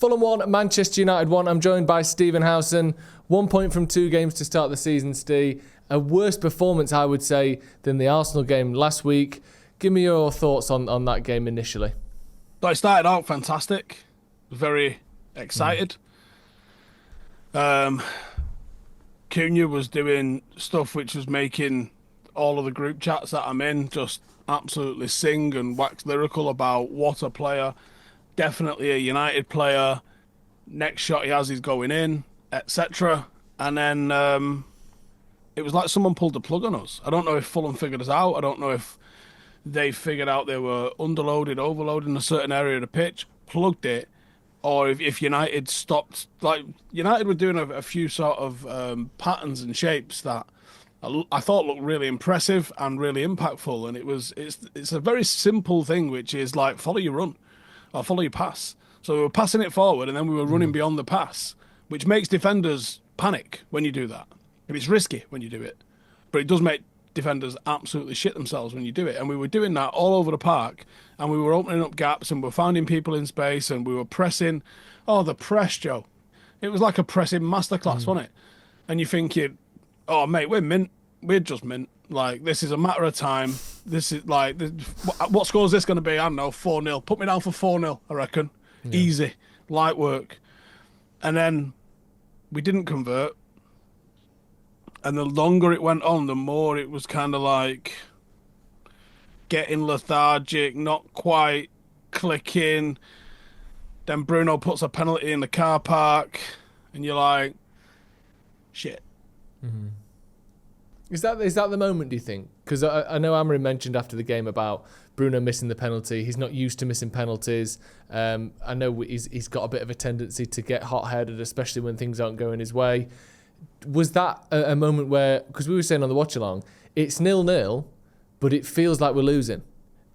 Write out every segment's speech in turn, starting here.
Fulham 1, Manchester United 1. I'm joined by Stephen Howson. 1 point from 2 games to start the season, Steve. A worse performance, I would say, than the Arsenal game last week. Give me your thoughts on that game initially. So it started out fantastic. Very excited. Cunha was doing stuff which was making all of the group chats that I'm in just absolutely sing and wax lyrical about what a player. Definitely a United player. Next shot he has is going in, etc. And then it was like someone pulled the plug on us. I don't know if Fulham figured us out. I don't know if they figured out they were underloaded, overloaded in a certain area of the pitch, plugged it, or if United stopped. Like, United were doing a few sort of patterns and shapes that I thought looked really impressive and really impactful. And it's a very simple thing, which is like follow your run or follow your pass. So we were passing it forward and then we were running beyond the pass, which makes defenders panic when you do that. And it's risky when you do it, but it does make defenders absolutely shit themselves when you do it. And we were doing that all over the park, and we were opening up gaps, and we were finding people in space, and we were pressing. Oh, the press, Joe. It was like a pressing masterclass, wasn't it? And you're thinking, oh, mate, we're mint. We're just mint. Like, this is a matter of time. This is like, what score is this going to be? I don't know, 4-0. Put me down for 4-0, I reckon. Yeah. Easy. Light work. And then we didn't convert. And the longer it went on, the more it was kind of like getting lethargic, not quite clicking. Then Bruno puts a penalty in the car park, and you're like, shit. Mm-hmm. Is that the moment, do you think? Because I know Amorim mentioned after the game about Bruno missing the penalty. He's not used to missing penalties. I know he's got a bit of a tendency to get hot-headed, especially when things aren't going his way. Was that a moment where, because we were saying on the watch-along, it's 0-0, but it feels like we're losing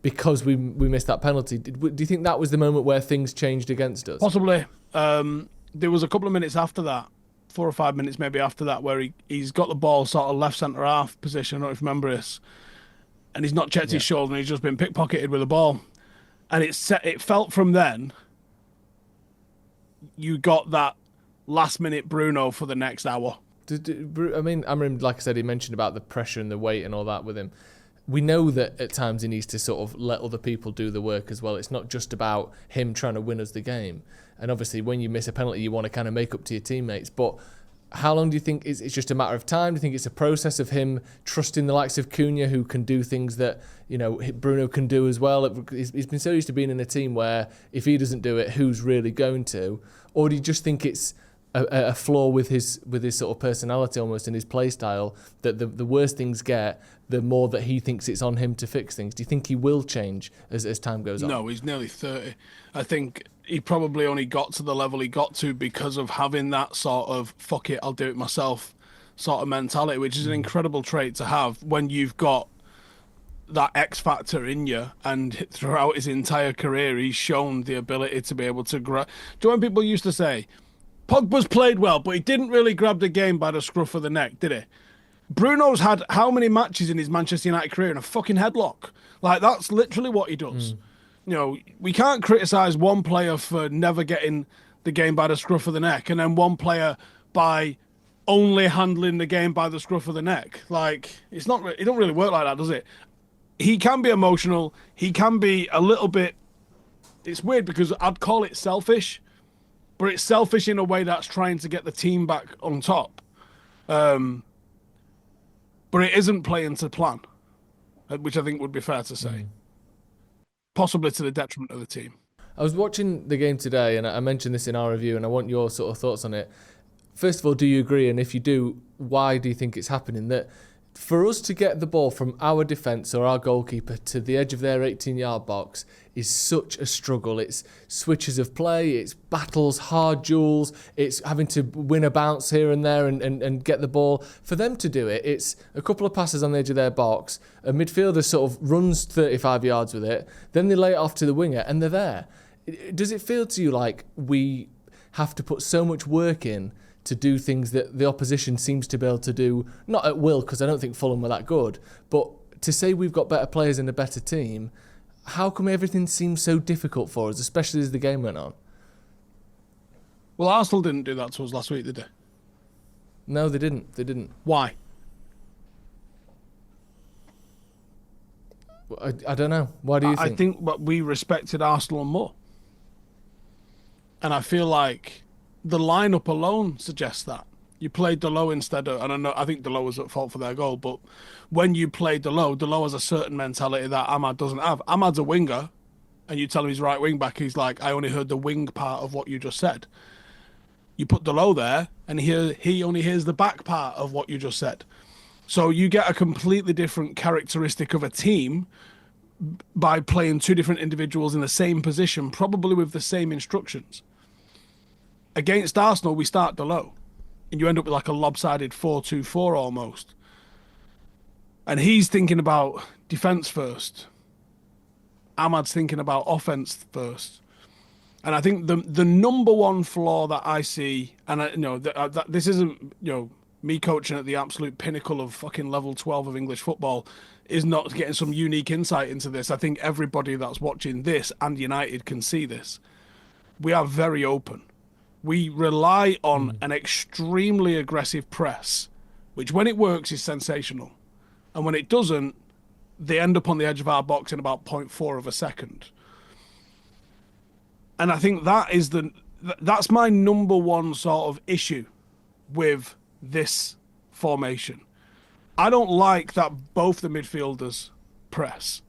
because we missed that penalty. Do you think that was the moment where things changed against us? Possibly. There was a couple of minutes after that, 4 or 5 minutes maybe after that, where he's got the ball sort of left centre-half position, I don't know if you remember this, and he's not checked his shoulder, and he's just been pickpocketed with the ball. And it felt from then, you got that last-minute Bruno for the next hour. I mean, Amorim, like I said, he mentioned about the pressure and the weight and all that with him. We know that at times he needs to sort of let other people do the work as well. It's not just about him trying to win us the game. And obviously, when you miss a penalty, you want to kind of make up to your teammates. But how long do you think it's just a matter of time? Do you think it's a process of him trusting the likes of Cunha, who can do things that, you know, Bruno can do as well? He's been so used to being in a team where if he doesn't do it, who's really going to? Or do you just think it's a flaw with his sort of personality almost in his play style, that the worse things get, the more that he thinks it's on him to fix things? Do you think he will change as time goes on? No, he's nearly 30. I think he probably only got to the level he got to because of having that sort of fuck it, I'll do it myself sort of mentality, which is an incredible trait to have when you've got that X factor in you. And throughout his entire career, he's shown the ability to be able to grab. Do you know when people used to say, Pogba's played well, but he didn't really grab the game by the scruff of the neck, did he? Bruno's had how many matches in his Manchester United career in a fucking headlock? Like, that's literally what he does. You know, we can't criticise one player for never getting the game by the scruff of the neck and then one player by only handling the game by the scruff of the neck. Like, it don't really work like that, does it? He can be emotional. He can be a little bit... It's weird because I'd call it selfish, but it's selfish in a way that's trying to get the team back on top. But it isn't playing to plan, which I think would be fair to say. Possibly to the detriment of the team. I was watching the game today, and I mentioned this in our review, and I want your sort of thoughts on it. First of all, do you agree? And if you do, why do you think it's happening? That for us to get the ball from our defence or our goalkeeper to the edge of their 18-yard box is such a struggle. It's switches of play, it's battles, hard duels, it's having to win a bounce here and there and get the ball. For them to do it, it's a couple of passes on the edge of their box, a midfielder sort of runs 35 yards with it, then they lay it off to the winger and they're there. Does it feel to you like we have to put so much work in to do things that the opposition seems to be able to do, not at will, because I don't think Fulham were that good, but to say we've got better players and a better team, how come everything seems so difficult for us, especially as the game went on? Well, Arsenal didn't do that to us last week, did they? No, they didn't. They didn't. Why? I don't know. Why do you think? I think we respected Arsenal more. And I feel like the lineup alone suggests that. You played Delot instead of, and I think Delot was at fault for their goal, but when you play Delot has a certain mentality that Ahmad doesn't have. Ahmad's a winger, and you tell him he's right wing back, he's like, I only heard the wing part of what you just said. You put Delot there, and he only hears the back part of what you just said. So you get a completely different characteristic of a team by playing two different individuals in the same position, probably with the same instructions. Against Arsenal, we start Delot, and you end up with like a lopsided 4-2-4 almost. And he's thinking about defence first. Ahmad's thinking about offence first. And I think the number one flaw that I see, and this isn't me coaching at the absolute pinnacle of fucking level 12 of English football, is not getting some unique insight into this. I think everybody that's watching this and United can see this. We are very open. We rely on an extremely aggressive press, which when it works is sensational. And when it doesn't, they end up on the edge of our box in about 0.4 of a second. And I think that's my number one sort of issue with this formation. I don't like that both the midfielders press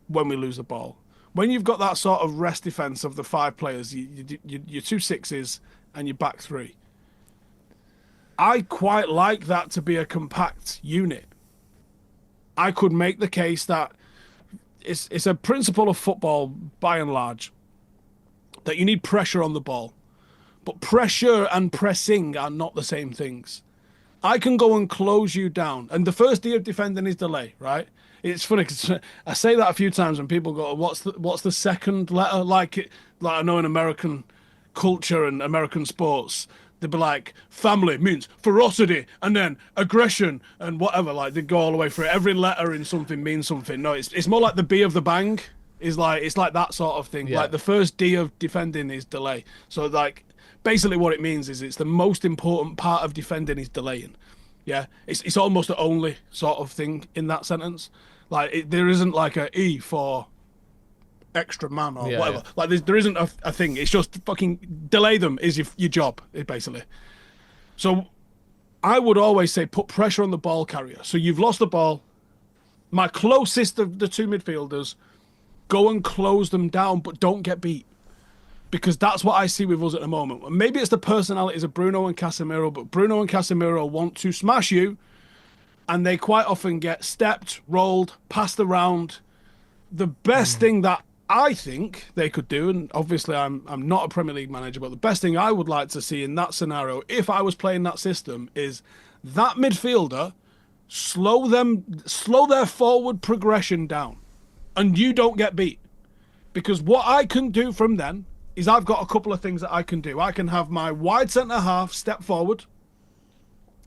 when we lose the ball. When you've got that sort of rest defence of the five players, your 2 6s and your back three, I quite like that to be a compact unit. I could make the case that it's a principle of football, by and large, that you need pressure on the ball. But pressure and pressing are not the same things. I can go and close you down. And the first D of defending is delay, right? It's funny because I say that a few times when people go, what's the second letter? Like I know in American culture and American sports, they'd be like, family means ferocity and then aggression and whatever. Like they go all the way through it. Every letter in something means something. No, it's more like the B of the bang. It's like that sort of thing. Yeah. Like the first D of defending is delay. So like basically what it means is it's the most important part of defending is delaying. Yeah, it's almost the only sort of thing in that sentence. Like there isn't like a E for extra man or whatever. Yeah. Like there isn't a thing. It's just fucking delay them is your job, basically. So I would always say put pressure on the ball carrier. So you've lost the ball. My closest of the two midfielders, go and close them down, but don't get beat. Because that's what I see with us at the moment. Maybe it's the personalities of Bruno and Casemiro, but Bruno and Casemiro want to smash you, and they quite often get stepped, rolled, passed around. The best thing that I think they could do, and obviously I'm not a Premier League manager, but the best thing I would like to see in that scenario, if I was playing that system, is that midfielder slow their forward progression down, and you don't get beat. Because what I can do from then is I've got a couple of things that I can do. I can have my wide centre-half step forward,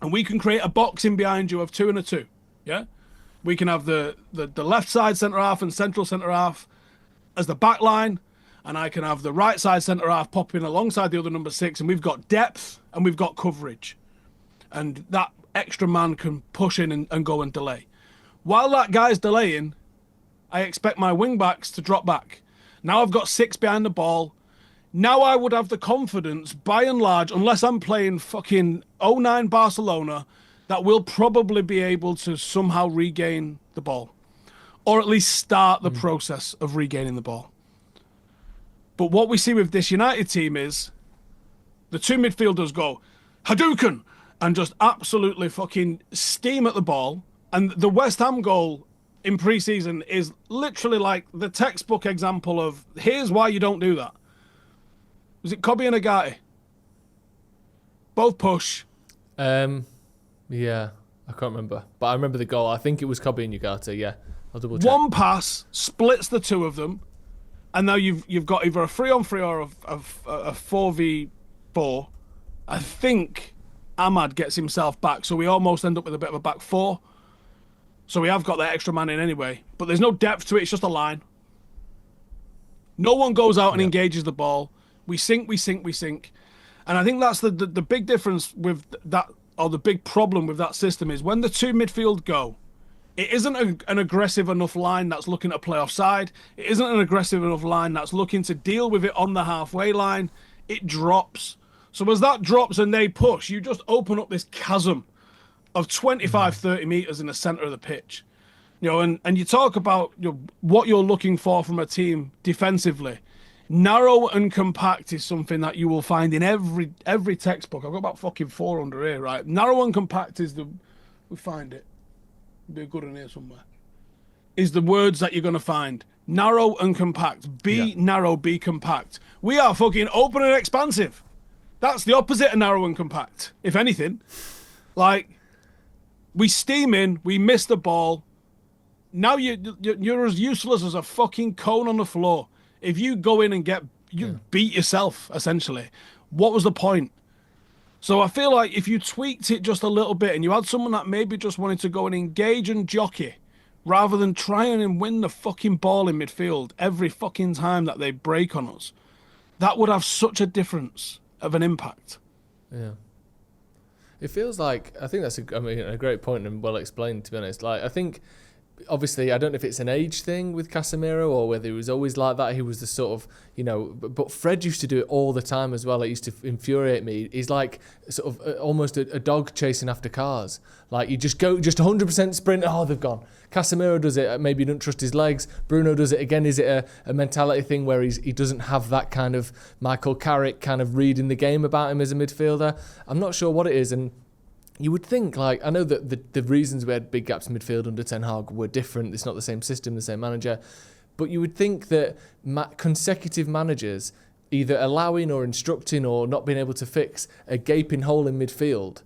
and we can create a box in behind you of 2 and a 2, yeah? We can have the left side centre-half and central centre-half as the back line, and I can have the right side centre-half popping alongside the other number 6, and we've got depth and we've got coverage. And that extra man can push in and go and delay. While that guy's delaying, I expect my wing-backs to drop back. Now I've got 6 behind the ball. Now I would have the confidence, by and large, unless I'm playing fucking 09 Barcelona, that we'll probably be able to somehow regain the ball. Or at least start the process of regaining the ball. But what we see with this United team is the two midfielders go Hadouken and just absolutely fucking steam at the ball. And the West Ham goal in pre-season is literally like the textbook example of here's why you don't do that. Was it Kobe and Agati? Both push. Yeah, I can't remember. But I remember the goal. I think it was Kobe and Ugarte, yeah. I'll double check. One pass splits the two of them, and now you've got either a 3-on-3 or a 4v4. I think Ahmad gets himself back, so we almost end up with a bit of a back four. So we have got that extra man in anyway. But there's no depth to it, it's just a line. No one goes out and engages the ball. We sink. And I think that's the big difference with that, or the big problem with that system is when the two midfield go, it isn't an aggressive enough line that's looking to play offside. It isn't an aggressive enough line that's looking to deal with it on the halfway line. It drops. So as that drops and they push, you just open up this chasm of 25, 30 metres in the centre of the pitch. You know, and you talk about what you're looking for from a team defensively. Narrow and compact is something that you will find in every textbook. I've got about fucking 400 here, right? Narrow and compact is we find it. Be good in here somewhere. Is the words that you're going to find. Narrow and compact. Be narrow, be compact. We are fucking open and expansive. That's the opposite of narrow and compact, if anything. Like, we steam in, we miss the ball. Now you're as useless as a fucking cone on the floor. If you go in and beat yourself, essentially. What was the point? So I feel like if you tweaked it just a little bit and you had someone that maybe just wanted to go and engage and jockey rather than trying and win the fucking ball in midfield every fucking time that they break on us, that would have such a difference of an impact. Yeah. It feels like, I think that's a great point and well explained, to be honest. Like, I think, obviously, I don't know if it's an age thing with Casemiro or whether he was always like that. He was the sort of, but Fred used to do it all the time as well. It used to infuriate me. He's like sort of almost a dog chasing after cars. Like, you just go, just 100% sprint, they've gone. Casemiro does it, maybe you don't trust his legs. Bruno does it again. Is it a mentality thing where he doesn't have that kind of Michael Carrick kind of reading the game about him as a midfielder? I'm not sure what it is, and you would think, like, I know that the reasons we had big gaps in midfield under Ten Hag were different. It's not the same system, the same manager. But you would think that consecutive managers either allowing or instructing or not being able to fix a gaping hole in midfield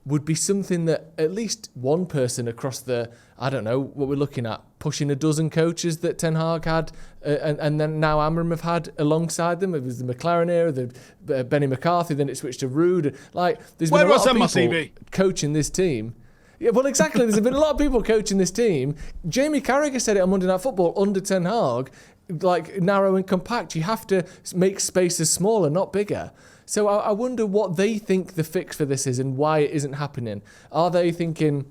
would be something that at least one person across the, I don't know, what we're looking at, pushing a dozen coaches that Ten Hag had, and then now Amorim have had alongside them. It was the McLaren era, the Benny McCarthy, then it switched to Rude. Like, there's been a lot of people coaching this team. Yeah, well, exactly. There's been a lot of people coaching this team. Jamie Carragher said it on Monday Night Football under Ten Hag, like, narrow and compact. You have to make spaces smaller, not bigger. So I wonder what they think the fix for this is and why it isn't happening. Are they thinking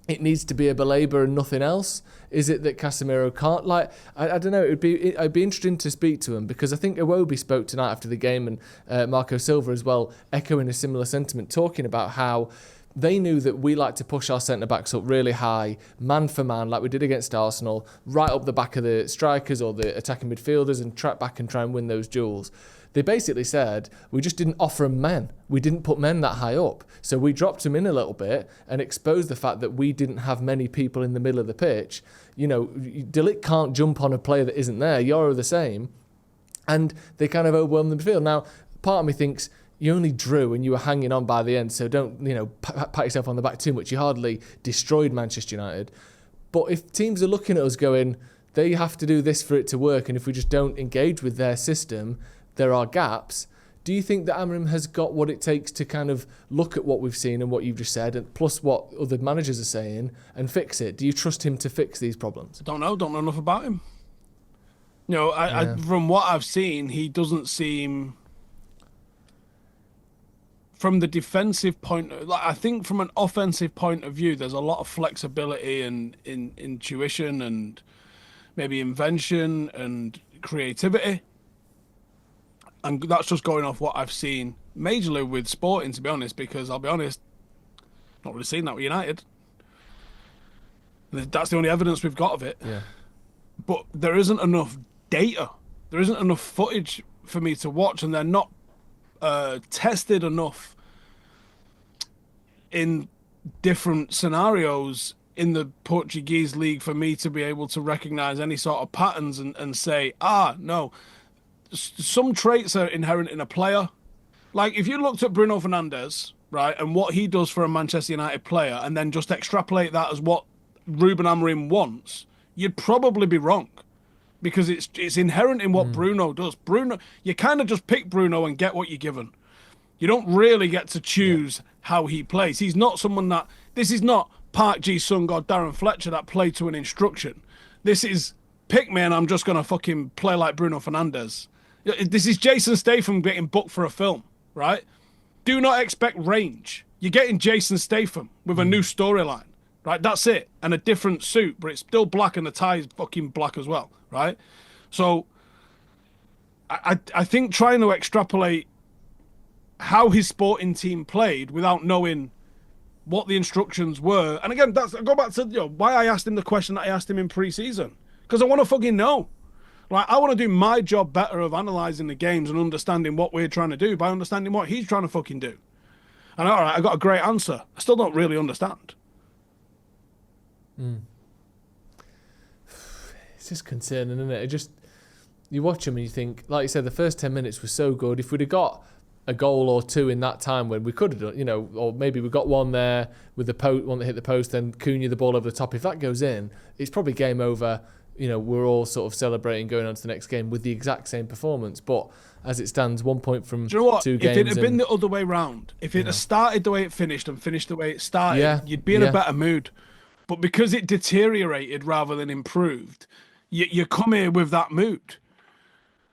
it needs to be a Baleba and nothing else? Is it that Casemiro can't? Like, I don't know. It'd be interesting to speak to him, because I think Iwobi spoke tonight after the game, and Marco Silva as well, echoing a similar sentiment, talking about how they knew that we like to push our centre-backs up really high, man for man, like we did against Arsenal, right up the back of the strikers or the attacking midfielders, and track back and try and win those duels. They basically said, we just didn't offer them men. We didn't put men that high up. So we dropped them in a little bit and exposed the fact that we didn't have many people in the middle of the pitch. De Ligt can't jump on a player that isn't there. You're the same. And they kind of overwhelmed the midfield. Now, part of me thinks, you only drew and you were hanging on by the end, so don't, pat yourself on the back too much. You hardly destroyed Manchester United. But if teams are looking at us going, they have to do this for it to work, and if we just don't engage with their system, there are gaps. Do you think that Amorim has got what it takes to kind of look at what we've seen and what you've just said, and plus what other managers are saying, and fix it? Do you trust him to fix these problems? Don't know enough about him. I from what I've seen, he doesn't seem, from the defensive point, I think from an offensive point of view, there's a lot of flexibility and intuition and maybe invention and creativity. And that's just going off what I've seen majorly with Sporting, to be honest, because I'll be honest, not really seen that with United. That's the only evidence we've got of it. Yeah. But there isn't enough data. There isn't enough footage for me to watch, and they're not tested enough in different scenarios in the Portuguese league for me to be able to recognise any sort of patterns and say, no. Some traits are inherent in a player. Like, if you looked at Bruno Fernandes, right, and what he does for a Manchester United player, and then just extrapolate that as what Ruben Amorim wants, you'd probably be wrong, because it's inherent in what Bruno does. Bruno, you kind of just pick Bruno and get what you're given. You don't really get to choose how he plays. He's not someone that, this is not Park Ji-sung or Darren Fletcher that play to an instruction. This is, pick me and I'm just going to fucking play like Bruno Fernandes. This is Jason Statham getting booked for a film, right? Do not expect range. You're getting Jason Statham with a new storyline, right? That's it. And a different suit, but it's still black and the tie is fucking black as well, right? So I think trying to extrapolate how his sporting team played without knowing what the instructions were. And again, I go back to why I asked him the question that I asked him in pre-season. Because I want to fucking know. Like, I want to do my job better of analysing the games and understanding what we're trying to do by understanding what he's trying to fucking do. And all right, I got a great answer. I still don't really understand. It's just concerning, isn't it? You watch him and you think, like you said, the first 10 minutes was so good. If we'd have got a goal or two in that time when we could have done, or maybe we got one there with the one that hit the post, then Cunha the ball over the top. If that goes in, it's probably game over. We're all sort of celebrating going on to the next game with the exact same performance. But as it stands, 1 point from 2 games. If it had been the other way round, if it had started the way it finished and finished the way it started, you'd be in a better mood. But because it deteriorated rather than improved, you come here with that mood.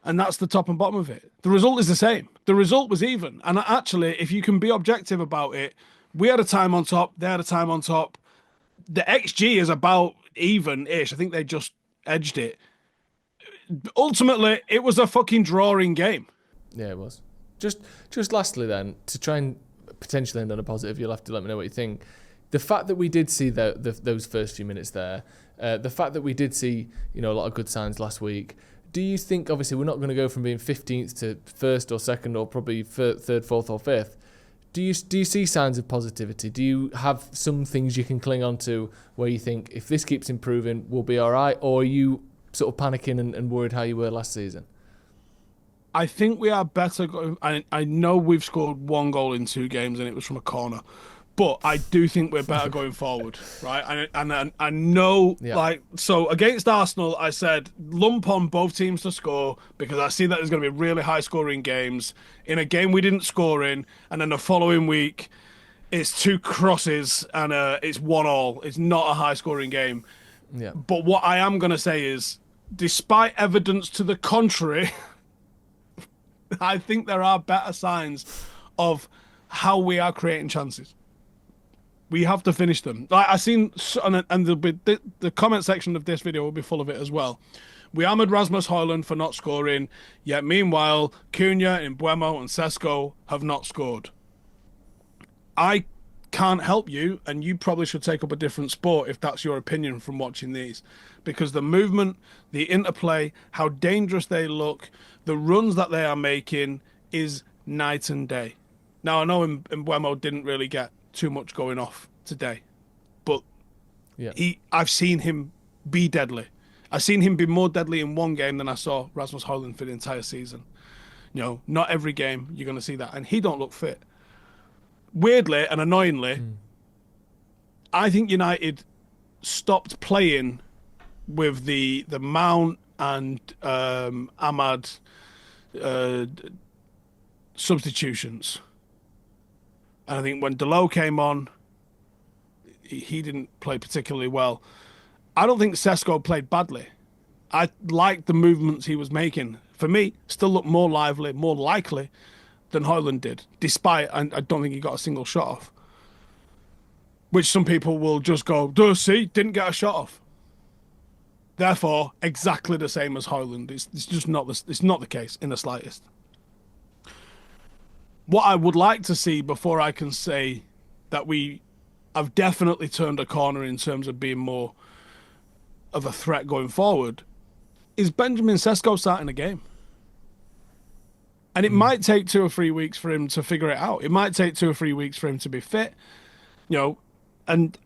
And that's the top and bottom of it. The result is the same. The result was even. And actually, if you can be objective about it, we had a time on top, they had a time on top. The XG is about even-ish. I think they just edged it. Ultimately, it was a fucking drawing game. Yeah, it was. Just lastly then, to try and potentially end on a positive, you'll have to let me know what you think. The fact that we did see those first few minutes there, the fact that we did see a lot of good signs last week, do you think, obviously, we're not going to go from being 15th to 1st or 2nd or probably 3rd, 4th or 5th. Do you see signs of positivity? Do you have some things you can cling on to where you think, if this keeps improving, we'll be all right? Or are you sort of panicking and worried how you were last season? I think we are better. I know we've scored 1 goal in 2 games and it was from a corner. But I do think we're better going forward, right? And I know, so against Arsenal, I said lump on both teams to score because I see that there's going to be really high-scoring games. In a game we didn't score in, and then the following week, it's 2 crosses and it's 1-1. It's not a high-scoring game. Yeah. But what I am going to say is, despite evidence to the contrary, I think there are better signs of how we are creating chances. We have to finish them. Like I seen, and the comment section of this video will be full of it as well. We hammered Rasmus Højlund for not scoring, yet meanwhile, Cunha, Mbeumo, and Sesko have not scored. I can't help you, and you probably should take up a different sport if that's your opinion from watching these. Because the movement, the interplay, how dangerous they look, the runs that they are making is night and day. Now, I know Mbeumo didn't really get too much going off today, but I've seen him be deadly. I've seen him be more deadly in one game than I saw Rasmus Højlund for the entire season. Not every game you're going to see that, and he don't look fit. Weirdly and annoyingly, I think United stopped playing with the Mount and Ahmad substitutions. And I think when Delo came on, he didn't play particularly well. I don't think Sesko played badly. I liked the movements he was making. For me, still looked more lively, more likely than Højlund did, despite I don't think he got a single shot off. Which some people will just go, duh, see, didn't get a shot off. Therefore, exactly the same as Højlund. It's just not the case in the slightest. What I would like to see before I can say that we have definitely turned a corner in terms of being more of a threat going forward is Benjamin Sesko starting a game. And it might take 2 or 3 weeks for him to figure it out. It might take 2 or 3 weeks for him to be fit, and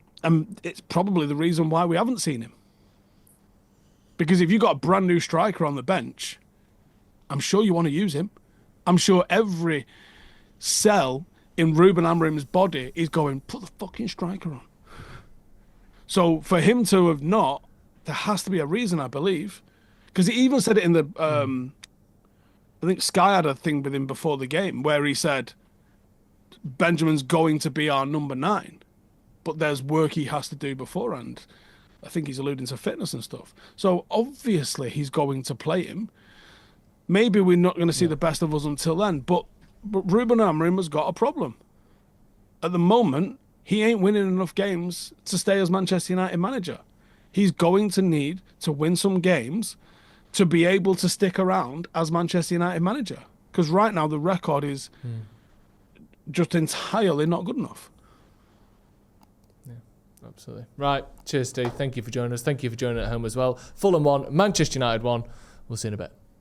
it's probably the reason why we haven't seen him. Because if you've got a brand new striker on the bench, I'm sure you want to use him. I'm sure every cell in Ruben Amorim's body is going, put the fucking striker on. So for him to have not, there has to be a reason, I believe. Because he even said it in the, I think Sky had a thing with him before the game where he said, Benjamin's going to be our number 9, but there's work he has to do beforehand. I think he's alluding to fitness and stuff. So obviously he's going to play him. Maybe we're not going to see the best of us until then, but But Ruben Amorim has got a problem. At the moment, he ain't winning enough games to stay as Manchester United manager. He's going to need to win some games to be able to stick around as Manchester United manager. Because right now the record is just entirely not good enough. Yeah, absolutely. Right. Cheers, Steve. Thank you for joining us. Thank you for joining at home as well. Fulham 1, Manchester United 1. We'll see you in a bit.